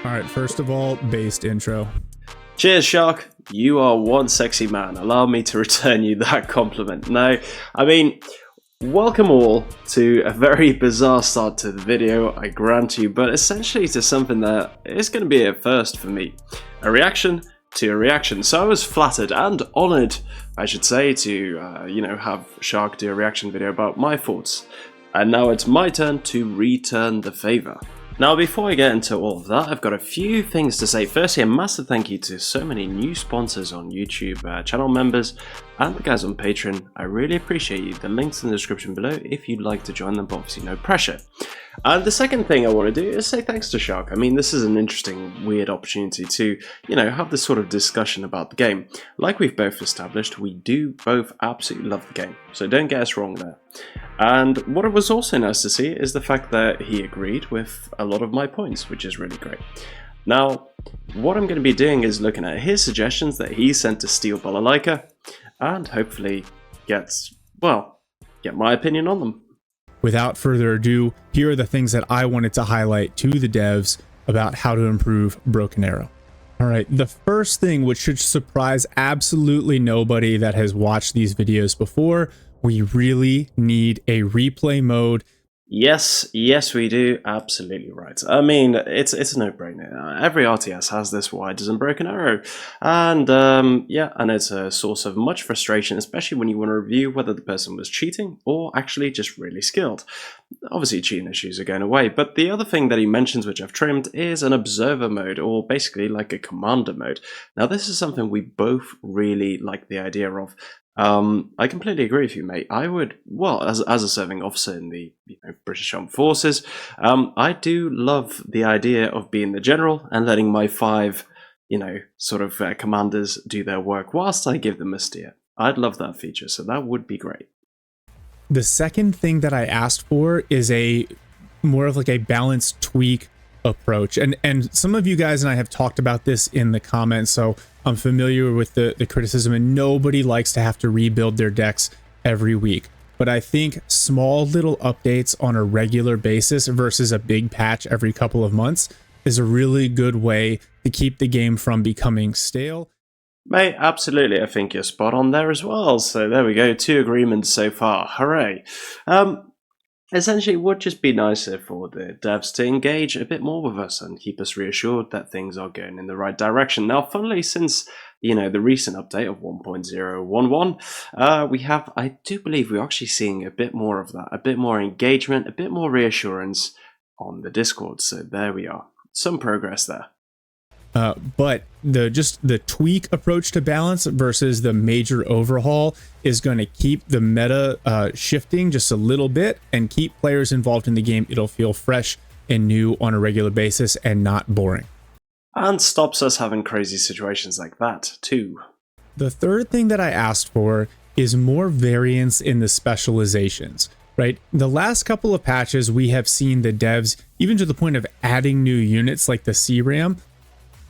All right, first of all, based intro. Cheers, Shark. You are one sexy man. Allow me to return you that compliment. No, I mean, welcome all to a very bizarre start to the video, I grant you, but essentially to something that is going to be a first for me. A reaction to a reaction. So I was flattered and honoured, I should say, to, have Shark do a reaction video about my thoughts. And now it's my turn to return the favour. Now, before I get into all of that, I've got a few things to say. Firstly, a massive thank you to so many new sponsors on YouTube, channel members, and the guys on Patreon. I really appreciate you. The link's in the description below if you'd like to join them, but obviously no pressure. And the second thing I want to do is say thanks to Shark. I mean, this is an interesting, weird opportunity to, have this sort of discussion about the game. Like we've both established, we do both absolutely love the game, so don't get us wrong there. And what it was also nice to see is the fact that he agreed with a lot of my points, which is really great. Now, what I'm going to be doing is looking at his suggestions that he sent to Steel Balalaika, and hopefully get my opinion on them. Without further ado, here are the things that I wanted to highlight to the devs about how to improve Broken Arrow. All right, the first thing, which should surprise absolutely nobody that has watched these videos before, we really need a replay mode. Yes, we do. Absolutely right. I mean, it's a no-brainer. Every RTS has this. Why doesn't Broken Arrow? And and it's a source of much frustration, especially when you want to review whether the person was cheating or actually just really skilled. Obviously, cheating issues are going away, but the other thing that he mentions, which I've trimmed, is an observer mode, or basically like a commander mode. Now, this is something we both really like the idea of. I completely agree with you, mate. I would, as a serving officer in the British Armed Forces, I do love the idea of being the general and letting my five, commanders do their work whilst I give them a steer. I'd love that feature, so that would be great. The second thing that I asked for is a more of like a balanced tweak approach, and some of you guys and I have talked about this in the comments, so I'm familiar with the criticism, and nobody likes to have to rebuild their decks every week. But I think small little updates on a regular basis versus a big patch every couple of months is a really good way to keep the game from becoming stale. Mate, absolutely. I think you're spot on there as well. So there we go. 2 agreements so far. Hooray. Essentially, it would just be nicer for the devs to engage a bit more with us and keep us reassured that things are going in the right direction. Now, funnily, since the recent update of 1.011, I do believe we're actually seeing a bit more of that, a bit more engagement, a bit more reassurance on the Discord. So there we are, some progress there. But the tweak approach to balance versus the major overhaul is going to keep the meta shifting just a little bit and keep players involved in the game. It'll feel fresh and new on a regular basis and not boring. And stops us having crazy situations like that too. The third thing that I asked for is more variance in the specializations. Right? The last couple of patches, we have seen the devs, even to the point of adding new units like the CRAM,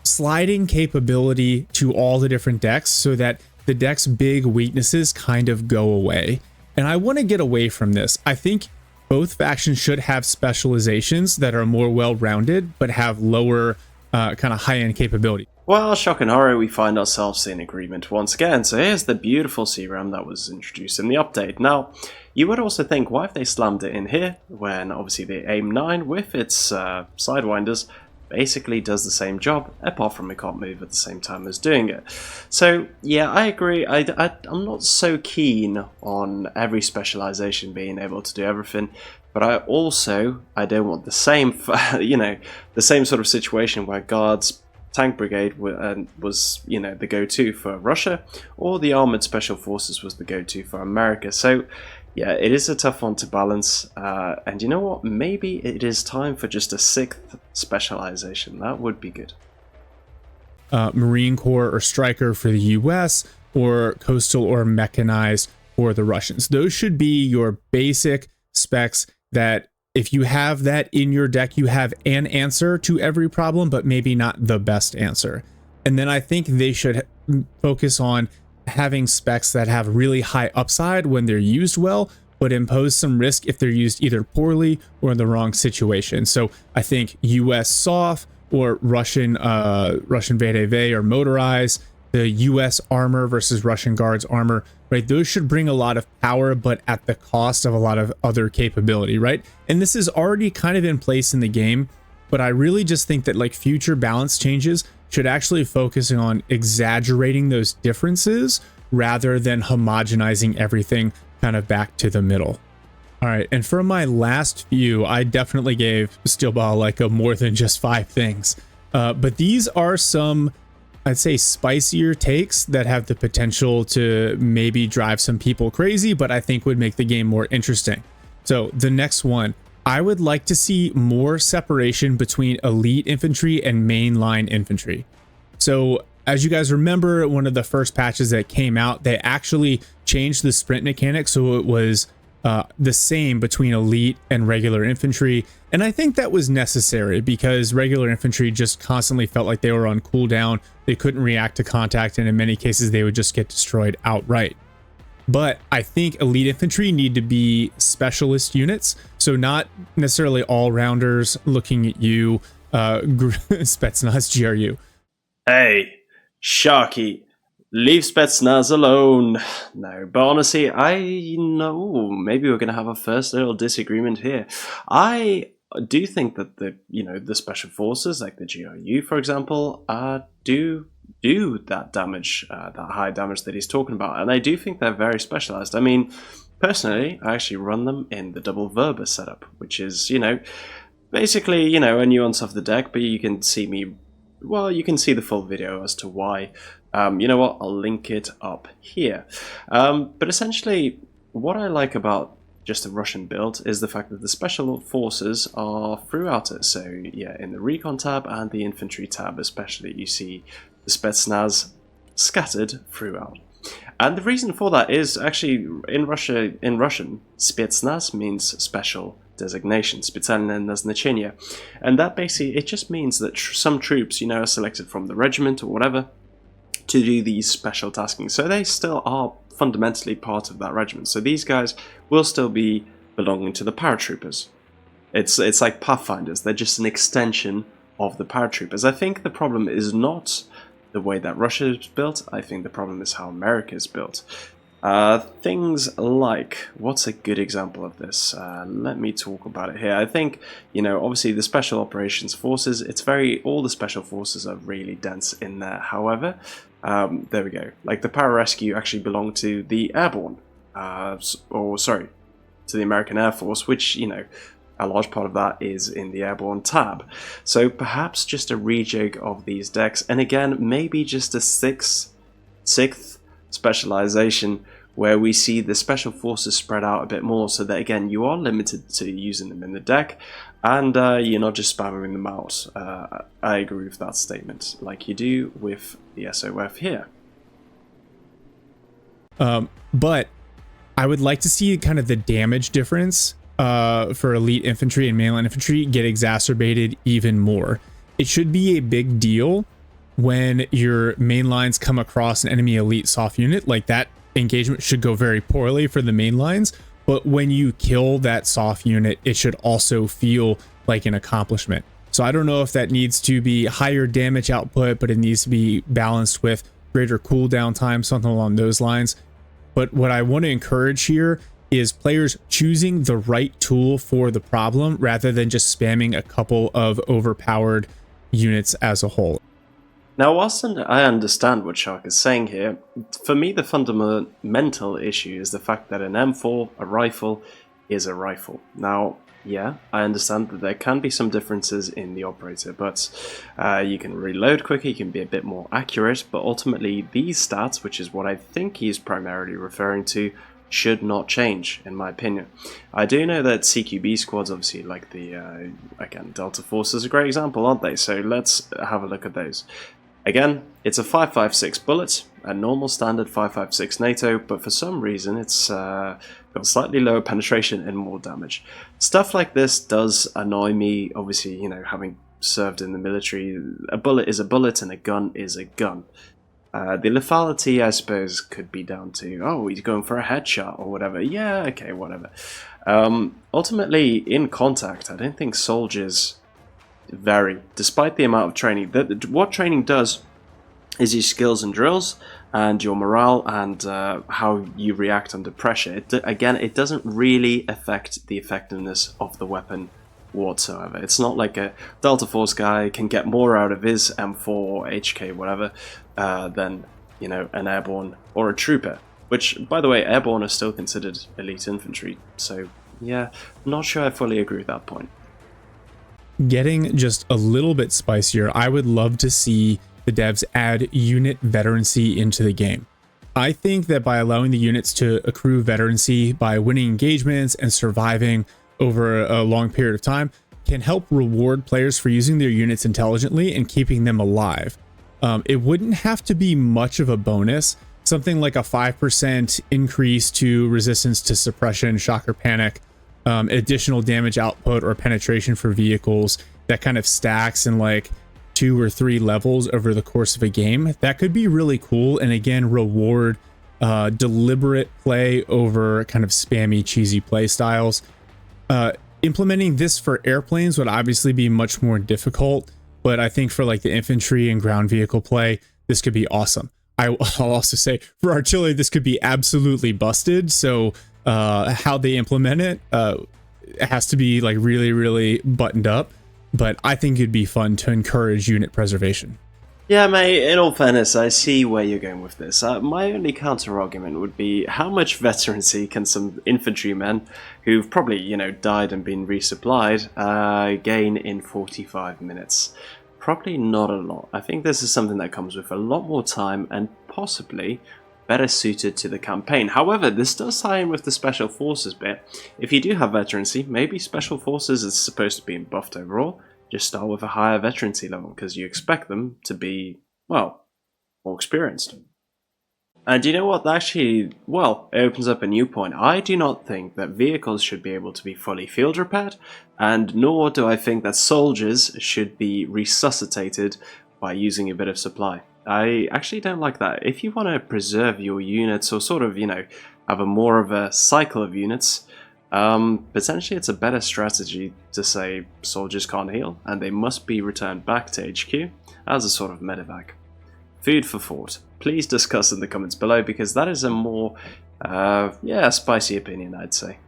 sliding capability to all the different decks so that the deck's big weaknesses kind of go away. And I want to get away from this. I think both factions should have specializations that are more well-rounded but have lower kind of high-end capability. Well, shock and horror, we find ourselves in agreement once again. So here's the beautiful CRAM that was introduced in the update. Now, you would also think, why have they slammed it in here when obviously the AIM-9 with its Sidewinders basically does the same job, apart from it can't move at the same time as doing it. So yeah, I agree. I'm not so keen on every specialization being able to do everything, but I don't want the same, the same sort of situation where Guards Tank Brigade was the go-to for Russia, or the Armored Special Forces was the go-to for America. So yeah, it is a tough one to balance, and you know what? Maybe it is time for just a 6th specialization. That would be good. Marine Corps or Striker for the US, or Coastal or Mechanized for the Russians. Those should be your basic specs that if you have that in your deck, you have an answer to every problem, but maybe not the best answer. And then I think they should focus on having specs that have really high upside when they're used well, but impose some risk if they're used either poorly or in the wrong situation. So I think US SOF or Russian VDV or motorized, the US armor versus Russian Guards armor, right? Those should bring a lot of power, but at the cost of a lot of other capability, right? And this is already kind of in place in the game, but I really just think that like future balance changes should actually focus on exaggerating those differences rather than homogenizing everything kind of back to the middle. All right, and for my last few, I definitely gave Steel Ball like a more than just 5 things. But these are some, I'd say, spicier takes that have the potential to maybe drive some people crazy, but I think would make the game more interesting. So the next one, I would like to see more separation between elite infantry and mainline infantry. So as you guys remember, one of the first patches that came out, they actually changed the sprint mechanic so it was the same between elite and regular infantry. And I think that was necessary because regular infantry just constantly felt like they were on cooldown. They couldn't react to contact, and in many cases they would just get destroyed outright. But I think elite infantry need to be specialist units, so not necessarily all-rounders. Looking at you, Spetsnaz GRU. Hey, Sharky, leave Spetsnaz alone. No, but honestly, I know maybe we're going to have a first little disagreement here. I do think that the special forces, like the GRU, for example, do that damage, that high damage that he's talking about, and I do think they're very specialized. I mean, personally, I actually run them in the double Verba setup, which is, basically, a nuance of the deck, but you can see you can see the full video as to why. You know what, I'll link it up here. But essentially, what I like about just a Russian build is the fact that the special forces are throughout it. So yeah, in the recon tab and the infantry tab especially, you see the Spetsnaz scattered throughout. And the reason for that is actually in Russian, Spetsnaz means special designation, Specjalne Nazначение. And that basically, it just means that some troops, are selected from the regiment or whatever to do these special tasking. So they still are fundamentally part of that regiment. So these guys will still be belonging to the paratroopers. It's like Pathfinders. They're just an extension of the paratroopers. I think the problem is not the way that Russia is built. I think the problem is how America is built. Things like, what's a good example of this? Let me talk about it here. I think, obviously the Special Operations Forces, all the Special Forces are really dense in there. However, there we go. Like the Pararescue actually belong to the Airborne, to the American Air Force, which, a large part of that is in the Airborne tab. So perhaps just a rejig of these decks, and again, maybe just a sixth specialization where we see the special forces spread out a bit more, so that again you are limited to using them in the deck, and you're not just spamming them out. I agree with that statement, like you do with the SOF here. But I would like to see kind of the damage difference for elite infantry and mainline infantry get exacerbated even more. It should be a big deal when your main lines come across an enemy elite soft unit. Like that engagement should go very poorly for the main lines, but when you kill that soft unit, it should also feel like an accomplishment. So I don't know if that needs to be higher damage output, but it needs to be balanced with greater cooldown time, something along those lines. But what I want to encourage here is players choosing the right tool for the problem rather than just spamming a couple of overpowered units as a whole. Now, whilst I understand what Shark is saying here, for me the fundamental issue is the fact that an M4, a rifle, is a rifle. Now, yeah, I understand that there can be some differences in the operator, but you can reload quicker, you can be a bit more accurate, but ultimately these stats, which is what I think he's primarily referring to, should not change, in my opinion. I do know that CQB squads, obviously, like the, again, Delta Force is a great example, aren't they? So let's have a look at those. Again, it's a 5.56 bullet, a normal standard 5.56 NATO, but for some reason it's got slightly lower penetration and more damage. Stuff like this does annoy me, obviously, having served in the military. A bullet is a bullet and a gun is a gun. The lethality, I suppose, could be down to, oh, he's going for a headshot or whatever. Yeah, okay, whatever. Ultimately, in contact, I don't think soldiers vary despite the amount of training. What training does is your skills and drills and your morale and how you react under pressure. Again, it doesn't really affect the effectiveness of the weapon whatsoever. It's not like a Delta Force guy can get more out of his M4, HK, whatever, than, you know, an airborne or a trooper. Which, by the way, airborne are still considered elite infantry. So, yeah, not sure I fully agree with that point. Getting just a little bit spicier, I would love to see the devs add unit veterancy into the game. I think that by allowing the units to accrue veterancy by winning engagements and surviving over a long period of time can help reward players for using their units intelligently and keeping them alive. It wouldn't have to be much of a bonus. Something like a 5% increase to resistance to suppression, shock, or panic, additional damage output or penetration for vehicles that kind of stacks in like 2 or 3 levels over the course of a game. That could be really cool, and again, reward deliberate play over kind of spammy, cheesy play styles. Implementing this for airplanes would obviously be much more difficult, but I think for like the infantry and ground vehicle play, this could be awesome. I'll also say for artillery, this could be absolutely busted. So how they implement it has to be like really, really buttoned up. But I think it'd be fun to encourage unit preservation. Yeah, mate, in all fairness, I see where you're going with this. My only counter-argument would be how much veterancy can some infantrymen, who've probably, you know, died and been resupplied, gain in 45 minutes? Probably not a lot. I think this is something that comes with a lot more time and possibly better suited to the campaign. However, this does tie in with the Special Forces bit. If you do have veterancy, maybe Special Forces is supposed to be buffed overall. Just start with a higher veterancy level because you expect them to be, well, more experienced. And you know what? Actually, well, it opens up a new point. I do not think that vehicles should be able to be fully field repaired, and nor do I think that soldiers should be resuscitated by using a bit of supply. I actually don't like that. If you want to preserve your units or sort of, you know, have a more of a cycle of units, potentially it's a better strategy to say soldiers can't heal and they must be returned back to HQ as a sort of medevac. Food for thought. Please discuss in the comments below because that is a more, spicy opinion, I'd say.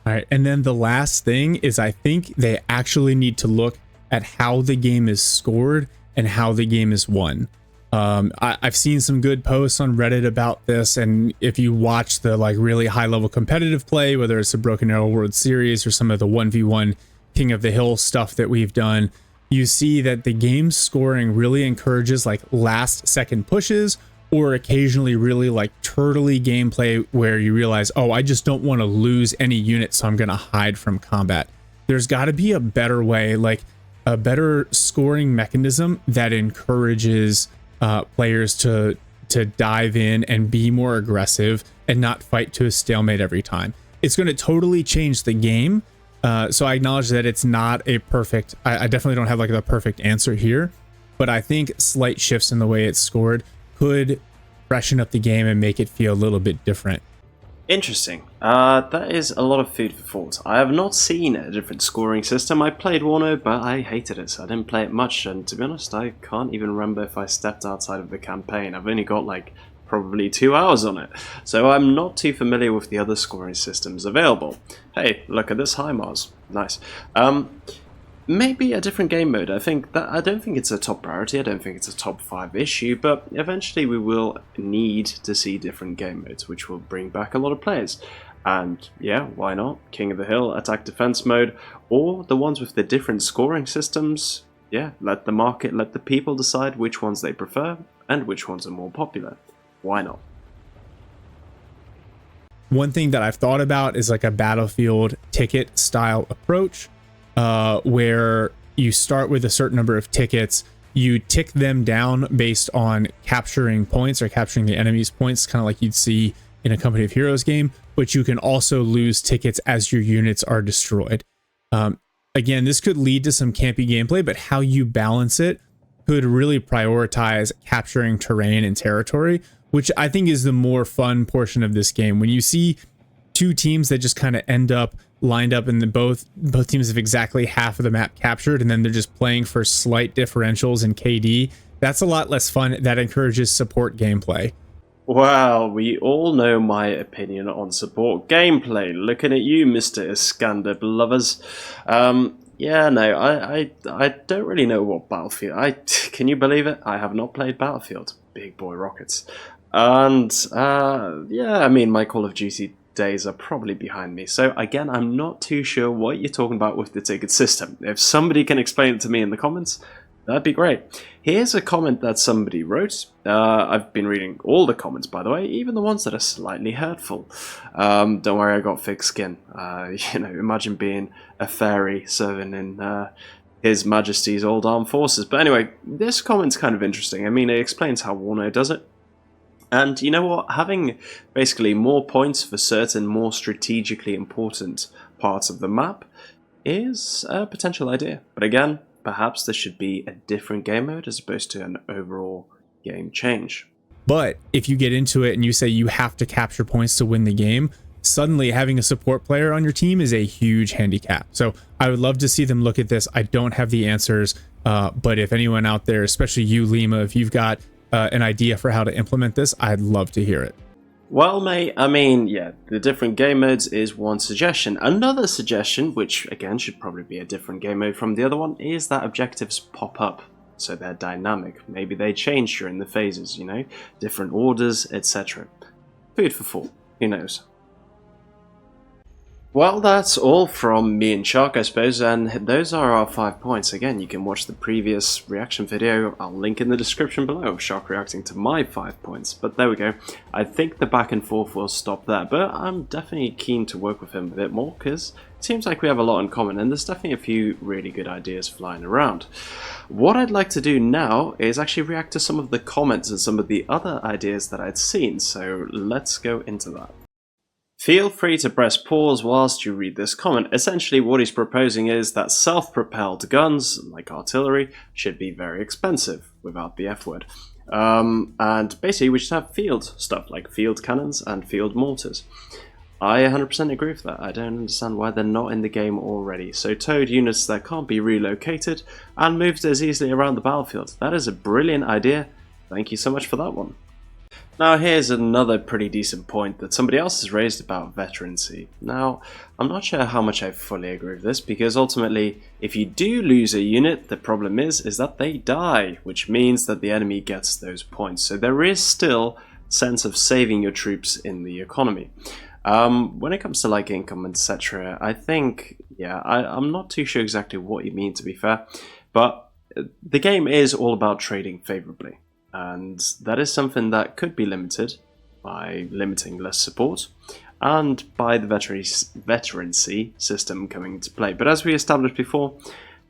All right, and then the last thing is I think they actually need to look at how the game is scored and how the game is won. I've seen some good posts on Reddit about this, and if you watch the like really high level competitive play, whether it's the Broken Arrow World Series or some of the 1v1 King of the Hill stuff that we've done, you see that the game's scoring really encourages like last second pushes or occasionally really like turtly gameplay where you realize, oh, I just don't want to lose any units, so I'm going to hide from combat. There's got to be a better way, like a better scoring mechanism that encourages players to dive in and be more aggressive and not fight to a stalemate every time. It's going to totally change the game. So I acknowledge that it's not a perfect, I definitely don't have like the perfect answer here, but I think slight shifts in the way it's scored could freshen up the game and make it feel a little bit different. Interesting. That is a lot of food for thought. I have not seen a different scoring system. I played Wano, but I hated it, so I didn't play it much, and to be honest, I can't even remember if I stepped outside of the campaign. I've only got like probably 2 hours on it, so I'm not too familiar with the other scoring systems available. Hey, look at this HIMARS. Nice. Maybe a different game mode. I don't think it's a top priority. I don't think it's a top 5 issue, but eventually we will need to see different game modes, which will bring back a lot of players. And yeah, why not? King of the Hill, attack defense mode, or the ones with the different scoring systems. Yeah, let the market, let the people decide which ones they prefer and which ones are more popular. Why not? One thing that I've thought about is like a Battlefield ticket style approach, where you start with a certain number of tickets, you tick them down based on capturing points or capturing the enemy's points, kind of like you'd see in a Company of Heroes game, but you can also lose tickets as your units are destroyed. Again, this could lead to some campy gameplay, but how you balance it could really prioritize capturing terrain and territory, which I think is the more fun portion of this game. When you see two teams that just kind of end up lined up, and then both teams have exactly half of the map captured, and then they're just playing for slight differentials in KD. That's a lot less fun. That encourages support gameplay. Well, we all know my opinion on support gameplay. Looking at you, Mr. Iskander lovers. Yeah, no, I don't really know what Battlefield... Can you believe it? I have not played Battlefield. Big boy rockets. And, yeah, I mean, my Call of Duty days are probably behind me. So, again, I'm not too sure what you're talking about with the ticket system. If somebody can explain it to me in the comments, that'd be great. Here's a comment that somebody wrote. I've been reading all the comments, by the way, even the ones that are slightly hurtful. Don't worry, I got thick skin. You know, imagine being a fairy serving in His Majesty's Old Armed Forces. But anyway, this comment's kind of interesting. I mean, it explains how Warner does it. And you know what? Having basically more points for certain more strategically important parts of the map is a potential idea. But again, perhaps there should be a different game mode as opposed to an overall game change. But if you get into it and you say you have to capture points to win the game, suddenly having a support player on your team is a huge handicap. So I would love to see them look at this. I don't have the answers, but if anyone out there, especially you, Lima, if you've got an idea for how to implement this, I'd love to hear it. Well, mate, I mean, yeah, the different game modes is one suggestion. Another suggestion, which again should probably be a different game mode from the other one, is that objectives pop up, so they're dynamic. Maybe they change during the phases, you know, different orders, etc. Food for thought, who knows? Well, that's all from me and Shark, I suppose, and those are our 5 points. Again, you can watch the previous reaction video, I'll link in the description below, Shark reacting to my 5 points. But there we go. I think the back and forth will stop there, but I'm definitely keen to work with him a bit more, because it seems like we have a lot in common, and there's definitely a few really good ideas flying around. What I'd like to do now is actually react to some of the comments and some of the other ideas that I'd seen, so let's go into that. Feel free to press pause whilst you read this comment. Essentially what he's proposing is that self-propelled guns, like artillery, should be very expensive, without the F word. And basically we should have field stuff, like field cannons and field mortars. I 100% agree with that. I don't understand why they're not in the game already. So towed units that can't be relocated and moved as easily around the battlefield. That is a brilliant idea. Thank you so much for that one. Now here's another pretty decent point that somebody else has raised about veterancy. Now, I'm not sure how much I fully agree with this, because ultimately, if you do lose a unit, the problem is that they die, which means that the enemy gets those points. So there is still a sense of saving your troops in the economy. When it comes to like income, etc., I think, yeah, I'm not too sure exactly what you mean, to be fair, but the game is all about trading favorably. And that is something that could be limited by limiting less support and by the veterancy system coming into play. But as we established before,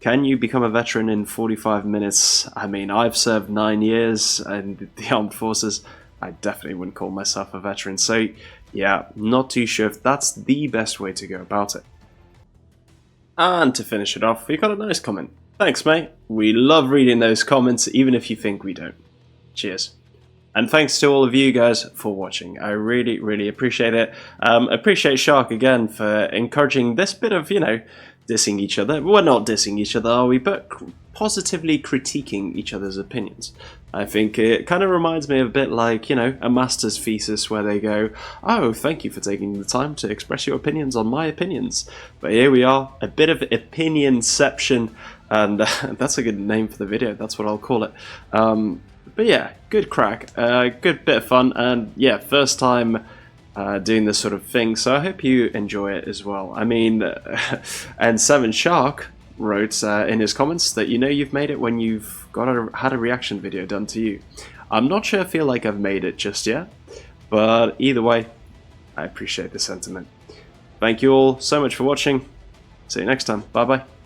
can you become a veteran in 45 minutes? I mean, I've served 9 years in the armed forces. I definitely wouldn't call myself a veteran. So yeah, not too sure if that's the best way to go about it. And to finish it off, we got a nice comment. Thanks, mate. We love reading those comments, even if you think we don't. Cheers. And thanks to all of you guys for watching. I really, really appreciate it. Appreciate Shark again for encouraging this bit of, you know, dissing each other. We're not dissing each other, are we? But positively critiquing each other's opinions. I think it kind of reminds me of a bit like, you know, a master's thesis where they go, oh, thank you for taking the time to express your opinions on my opinions. But here we are, a bit of opinionception, and that's a good name for the video. That's what I'll call it. But yeah, good crack, good bit of fun, and yeah, first time doing this sort of thing, so I hope you enjoy it as well. I mean, and 7 Shark wrote in his comments that you know you've made it when you've had a reaction video done to you. I'm not sure I feel like I've made it just yet, but either way, I appreciate the sentiment. Thank you all so much for watching. See you next time. Bye bye.